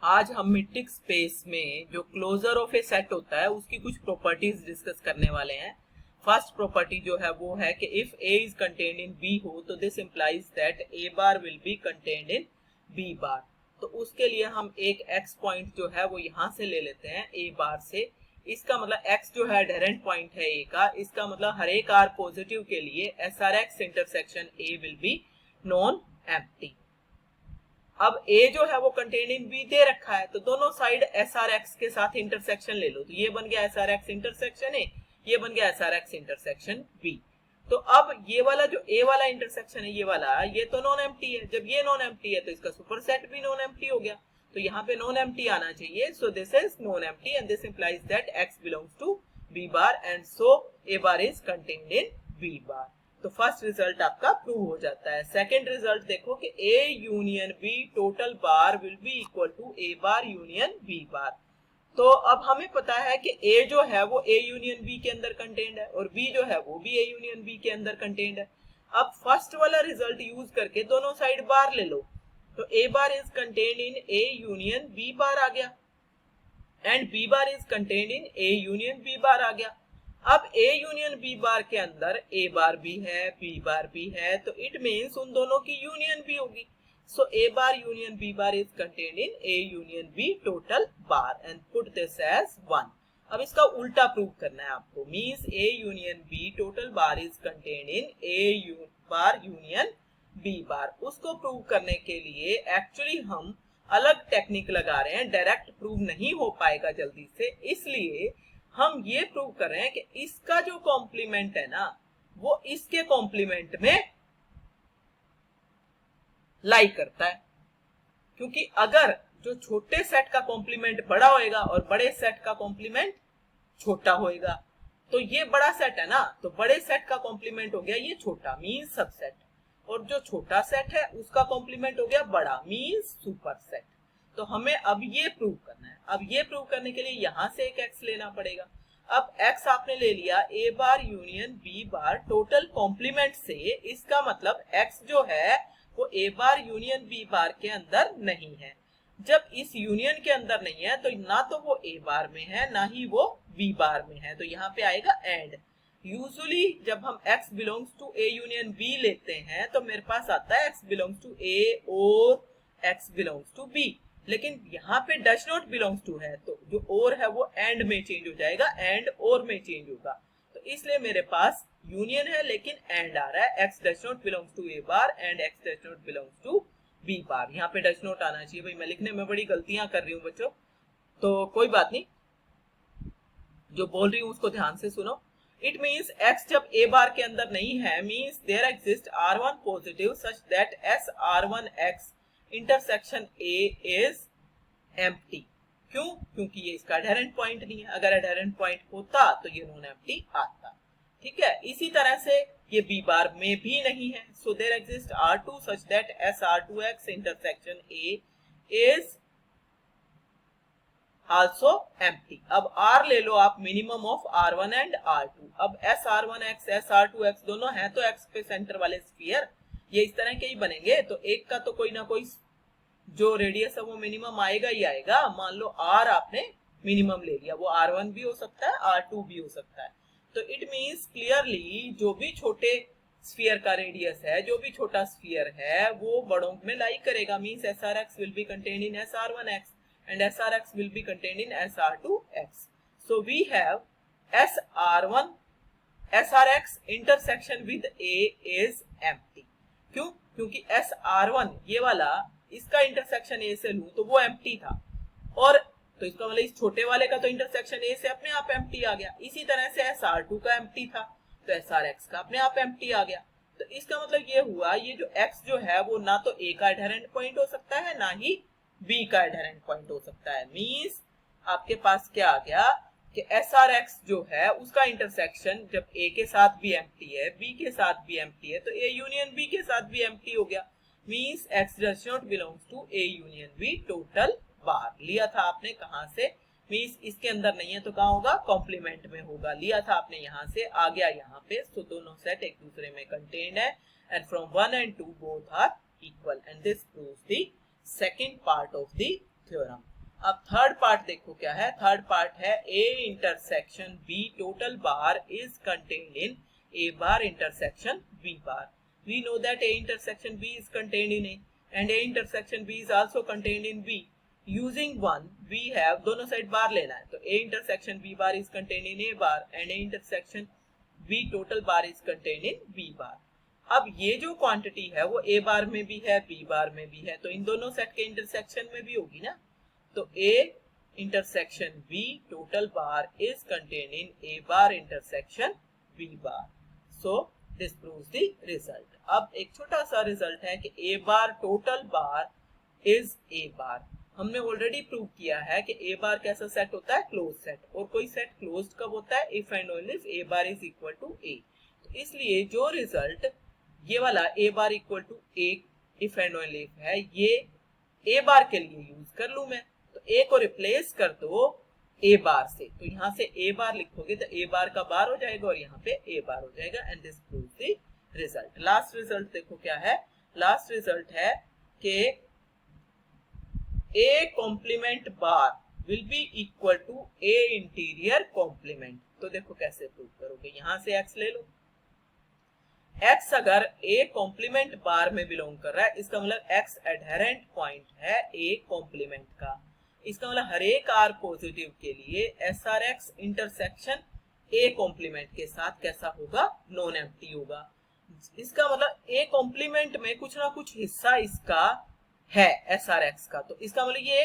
आज हम metric space में जो क्लोजर ऑफ ए सेट होता है उसकी कुछ प्रॉपर्टीज डिस्कस करने वाले हैं। फर्स्ट प्रॉपर्टी जो है वो है कि if A is contained in B हो तो this implies that A bar will be contained in B bar. तो उसके लिए हम एक एक्स पॉइंट जो है वो यहां से ले लेते हैं ए बार से। इसका मतलब एक्स जो है एडहेरेंट पॉइंट है ए का, इसका मतलब हर एक आर पॉजिटिव के लिए S R x intersection A will be non empty. अब A जो है वो कंटेन इन B दे रखा है तो दोनों साइड SRX के साथ इंटरसेक्शन ले लो, तो ये बन गया SRX इंटरसेक्शन A, ये बन गया SRX इंटरसेक्शन B। तो अब ये वाला जो A वाला इंटरसेक्शन है ये वाला, ये तो नॉन एम्प्टी है। जब ये नॉन एम्प्टी है तो इसका सुपरसेट भी नॉन एम्प्टी हो गया, तो यहाँ पे नॉन एम्प्टी आना चाहिए। So this is non empty and this implies that X belongs to B bar and so A bar is contained in B bar. तो फर्स्ट रिजल्ट आपका प्रूव हो जाता है। सेकंड रिजल्ट देखो कि A union B total bar will be equal to A bar union B bar. तो अब हमें पता है कि A जो है वो A यूनियन B के अंदर कंटेन्ड है और B जो है वो भी A यूनियन B के अंदर कंटेन्ड है। अब फर्स्ट वाला रिजल्ट यूज करके दोनों साइड बार ले लो, तो A bar is contained in A union B बार आ गया and B bar is contained in A union B बार आ गया। अब A यूनियन B बार के अंदर A बार भी है B बार भी है, तो इट मीन्स उन दोनों की यूनियन भी होगी। So A bar union B bar is contained in A union B total bar and put this as 1। अब इसका उल्टा प्रूव करना है आपको, means A union B total bar is contained in A bar union B bar. उसको prove करने के लिए एक्चुअली हम अलग टेक्निक लगा रहे हैं, डायरेक्ट प्रूव नहीं हो पाएगा जल्दी से, इसलिए हम ये प्रूव कर रहे हैं कि इसका जो कॉम्प्लीमेंट है ना वो इसके कॉम्प्लीमेंट में लाई करता है। क्योंकि अगर जो छोटे सेट का कॉम्प्लीमेंट बड़ा होएगा और बड़े सेट का कॉम्प्लीमेंट छोटा होएगा, तो ये बड़ा सेट है ना, तो बड़े सेट का कॉम्प्लीमेंट हो गया ये छोटा मीन्स सबसेट, और जो छोटा सेट है उसका कॉम्प्लीमेंट हो गया बड़ा मीन्स सुपर सेट। तो हमें अब ये प्रूव करना है। अब ये प्रूव करने के लिए यहां से एक x लेना पड़ेगा। अब x आपने ले लिया A bar union B bar total complement से, इसका मतलब x जो है वो A bar union B bar के अंदर नहीं है। जब इस यूनियन के अंदर नहीं है तो ना तो वो A बार में है ना ही वो B बार में है, तो यहाँ पे आएगा एंड। यूजुअली जब हम x belongs to A union B लेते हैं तो मेरे पास आता है x बिलोंग्स टू A और x बिलोंग्स टू B, लेकिन यहाँ पे डज नॉट बिलोंग्स टू है तो जो और है वो एंड में चेंज हो जाएगा, एंड और में चेंज होगा। तो इसलिए मेरे पास यूनियन है लेकिन एंड आ रहा है, x does not belongs to A bar and x does not belongs to B bar. यहाँ पे डज नॉट आना चाहिए, भाई मैं लिखने में बड़ी गलतियां कर रही हूँ बच्चों, तो कोई बात नहीं, जो बोल रही हूँ उसको ध्यान से सुनो। इट मीन्स x जब A बार के अंदर नहीं है means there exist R1 positive such that SR1x intersection A is empty. क्यों? क्योंकि ये इसका एडहेरेंट पॉइंट नहीं है, अगर एडहेरेंट पॉइंट होता तो ये नॉन एम्प्टी आता। ठीक है, इसी तरह से ये B बार में भी नहीं है, so there exist R2 such that SR2x intersection A is also empty. अब R ले लो आप minimum of R1 and R2। अब SR1x SR2x दोनों हैं तो x पे सेंटर वाले स्फीयर ये इस तरह के ही बनेंगे, तो एक का तो कोई ना कोई जो रेडियस है वो मिनिमम आएगा ही आएगा। मान लो R आपने मिनिमम ले लिया, वो R1 भी हो सकता है R2 भी हो सकता है। तो इट मीन्स क्लियरली जो भी छोटे स्फीयर का रेडियस है, जो भी छोटा स्फीयर है वो बड़ों में लाई करेगा, means SRX will be contained in SR1x and SRX will be contained in SR2x. So we have SRX intersection with A is empty. क्यों? क्योंकि SR1 ये वाला इसका इंटरसेक्शन A से लूं तो वो एम्प्टी था, और तो इसका मतलब इस छोटे वाले का तो इंटरसेक्शन A से अपने आप एम्प्टी आ गया। इसी तरह से SR2 का एम्प्टी था तो SRX का अपने आप एम्प्टी आ गया। तो इसका मतलब ये हुआ ये जो X जो है वो ना तो A का एडहेरेंट पॉइंट हो सकता है ना ही B का एडहेरेंट पॉइंट हो सकता है। मींस आपके पास क्या आ गया कि SRX जो है उसका इंटरसेक्शन जब A के साथ भी एम्प्टी है B के साथ भी एम्प्टी है तो A यूनियन B के साथ भी एम्प्टी हो गया। Means X does not belongs to A union B total bar. लिया था आपने कहां से? मींस इसके अंदर नहीं है तो कहां होगा? कॉम्प्लीमेंट में होगा। लिया था आपने यहां से, आ गया यहाँ पे, तो दोनों सेट एक दूसरे में कंटेन्ड है and from 1 and 2 both are equal and this proves the second part of the theorem. अब थर्ड पार्ट देखो क्या है, थर्ड पार्ट है A intersection B total bar is contained in A bar intersection B bar. We know that A intersection B is contained in A and A intersection B is also contained in B. Using one, we have दोनों side bar लेना है, तो A intersection B bar is contained in A bar and A intersection B total bar is contained in B bar. अब ये जो quantity है वो A बार में भी है B बार में भी है, तो इन दोनों सेट के इंटरसेक्शन में भी होगी ना. तो A intersection B total bar is contained in A bar intersection B bar. So this proves the result. अब एक छोटा सा रिजल्ट है कि A bar total bar is A बार. हमने ऑलरेडी प्रूव किया है कि A बार कैसा सेट होता है, क्लोज सेट. और कोई सेट क्लोज्ड कब होता है, if and only if A bar is equal to A. तो इसलिए जो रिजल्ट ये वाला A bar equal to A if and only if है, ये A बार के लिए यूज कर लूं मैं. तो A को रिप्लेस कर दो A बार से, तो यहाँ से A बार लिखोगे तो A बार का बार हो जाएगा और यहाँ पे A बार हो जाएगा. And this proves the result. Last result देखो क्या है, लास्ट रिजल्ट है कि A complement bar will be equal to A interior complement. तो देखो कैसे प्रूव करोगे, यहाँ से X ले लो. X अगर A कॉम्प्लीमेंट बार में बिलोंग कर रहा है, इसका मतलब X एडहेरेंट पॉइंट है A कॉम्प्लीमेंट का. इसका मतलब हर एक R पॉजिटिव के लिए SRX इंटरसेक्शन A कॉम्प्लीमेंट के साथ कैसा होगा, नॉन एम्प्टी होगा. इसका मतलब A कॉम्प्लीमेंट में कुछ ना कुछ हिस्सा इसका है SRX का. तो इसका मतलब ये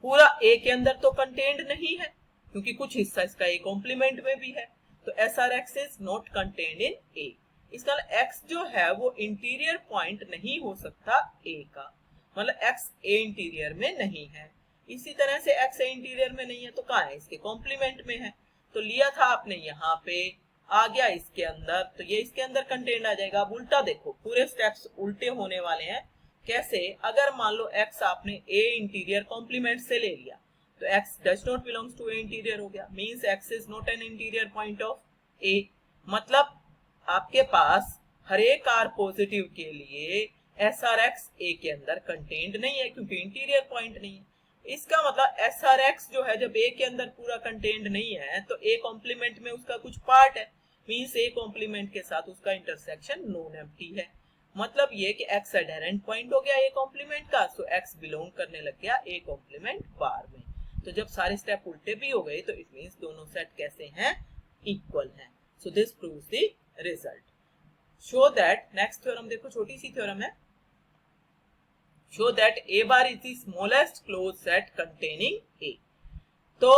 पूरा A के अंदर तो कंटेन्ड नहीं है, क्योंकि कुछ हिस्सा इसका A कॉम्प्लीमेंट में भी है. तो SRX is not contained in A. इसका मतलब X जो है वो इंटीरियर पॉइंट नहीं हो सकता A का, मतलब X A इंटीरियर में नहीं है. इसी तरह से X A इंटीरियर में नहीं है तो कहाँ है, इसके कॉम्प्लीमेंट में है. तो लिया था आपने यहाँ पे, आ गया इसके अंदर, तो ये इसके अंदर कंटेंट आ जाएगा. अब उल्टा देखो, पूरे स्टेप्स उल्टे होने वाले हैं. कैसे, अगर मान लो X आपने A इंटीरियर कॉम्प्लीमेंट से ले लिया तो X does not belongs to A interior हो गया, means X is not an interior point of A. मतलब आपके पास हर एक R पॉजिटिव के लिए SRX A के अंदर कंटेंट नहीं है, क्योंकि इंटीरियर पॉइंट नहीं है. इसका मतलब SRX जो है जब A के अंदर पूरा कंटेंट नहीं है तो A कॉम्प्लीमेंट में उसका कुछ पार्ट है, मींस A कॉम्प्लीमेंट के साथ उसका इंटरसेक्शन नॉन एम्प्टी है. मतलब ये कि X एडहेरेंट पॉइंट हो गया A कॉम्प्लीमेंट का, सो X बिलोंग करने लग गया A कॉम्प्लीमेंट बार में. तो जब सारे स्टेप उल्टे भी हो गए तो इट मींस दोनों सेट कैसे हैं, इक्वल हैं. So this proves the result. Show that, next theorem देखो, छोटी सी थ्योरम है. Show that A bar is the smallest closed set containing A. तो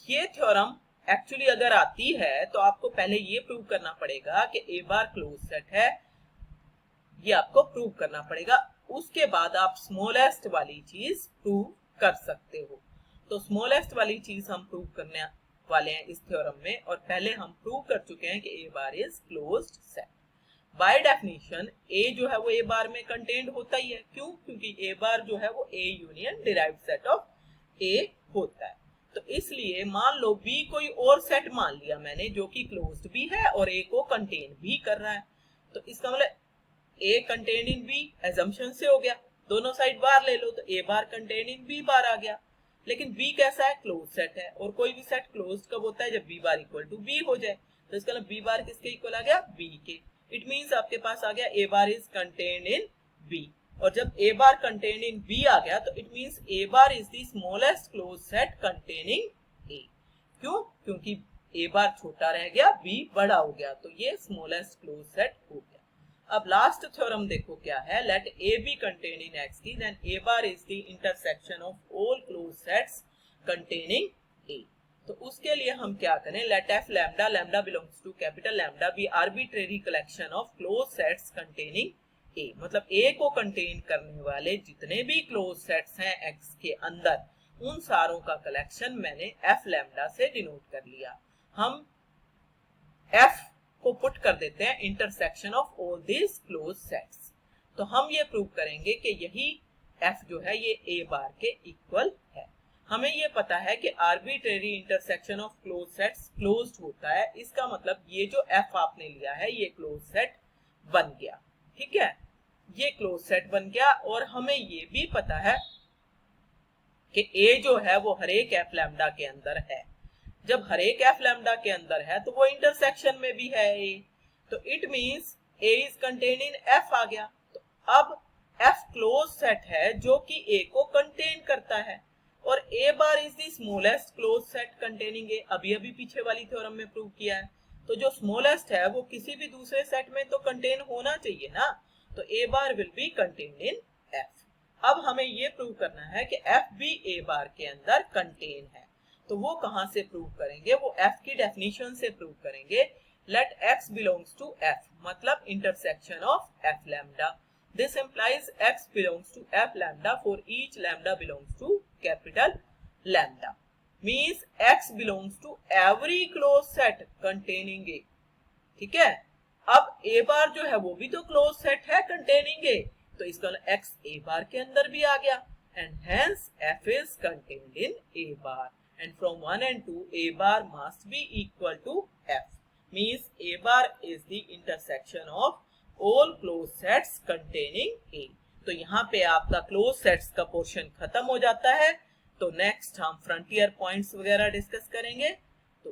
ये थ्योरम एक्चुअली अगर आती है तो आपको पहले ये प्रूव करना पड़ेगा कि A बार क्लोज सेट है, ये आपको प्रूव करना पड़ेगा. उसके बाद आप स्मॉलेस्ट वाली चीज प्रूव कर सकते हो. तो स्मॉलेस्ट वाली चीज हम प्रूव करने वाले हैं इस थ्योरम में, और पहले हम प्रूव कर चुके हैं कि A bar is closed set. By definition A जो है वो A बार में कंटेन्ड होता ही है. क्यों, क्योंकि A बार जो है वो A union derived set of A होता है. तो इसलिए मान लो B कोई और सेट मान लिया मैंने जो कि क्लोज्ड भी है और A को कंटेन भी कर रहा है, तो इसका मतलब A contain in B assumption से हो गया. दोनों साइड बार ले लो तो A bar contain in B बार आ गया. लेकिन B कैसा है, क्लोज सेट है, और कोई भी सेट क्लोज्ड कब होता है, जब B bar equal to B हो जाए. तो इसका मतलब B बार किसके इक्वल आ गया, B के. इट मींस आपके पास आ गया A bar is contained in B, और जब A bar contained in B आ गया तो it means A bar is the smallest close set containing A. क्यों, क्योंकि A बार छोटा रह गया, B बड़ा हो गया, तो ये स्मॉलेस्ट क्लोज सेट हो गया. अब लास्ट थ्योरम देखो क्या है, let A B contained in X की, then A bar is the intersection of all closed sets containing A. तो उसके लिए हम क्या करें, let F lambda, lambda belongs to capital lambda, B arbitrary collection of closed sets containing A. मतलब A को contain करने वाले जितने भी क्लोज सेट्स हैं एक्स के अंदर, उन सारों का कलेक्शन मैंने एफ लैम्डा से डिनोट कर लिया. हम एफ को पुट कर देते हैं intersection of all this close sets. तो हम ये प्रूव करेंगे कि यही एफ जो है ये ए बार के इक्वल है. हमें ये पता है कि arbitrary intersection of closed sets closed होता है. इसका मतलब ये जो एफ आपने लिया है ये क्लोज सेट बन गया. ठीक है, ये क्लोज सेट बन गया. और हमें ये भी पता है कि a जो है वो हर एक एफ लैम्डा के अंदर है। जब हर एक एफ लैम्डा के अंदर है तो वो इंटरसेक्शन में भी है a, तो it means a is contain in f आ गया। तो अब f क्लोज सेट है जो कि a को कंटेन करता है और a bar is the smallest close set containing a। अभी पीछे वाली थ्योरम में प्रूव किया है, तो जो स्मॉलेस्ट है वो किसी भी दूसरे सेट में तो कंटेन होना चाहिए ना, तो a bar will be contained in f। अब हमें ये प्रूव करना है कि f भी a बार के अंदर कंटेन है, तो वो कहां से प्रूव करेंगे, वो f की डेफिनेशन से प्रूव करेंगे। Let x belongs to f, मतलब intersection of f lambda. This implies x belongs to f lambda for each lambda belongs to capital lambda, means x belongs to every closed set containing a। ठीक है, अब a बार जो है वो भी तो close set है कंटेनिंग a, तो इसका x a बार के अंदर भी आ गया, and hence f is contained in a bar, and from 1 and 2 a bar must be equal to f, means a bar is the intersection of all closed sets containing a। तो यहाँ पे आपका close sets का portion खत्म हो जाता है। तो नेक्स्ट हम फ्रंटियर पॉइंट्स वगैरह डिस्कस करेंगे। तो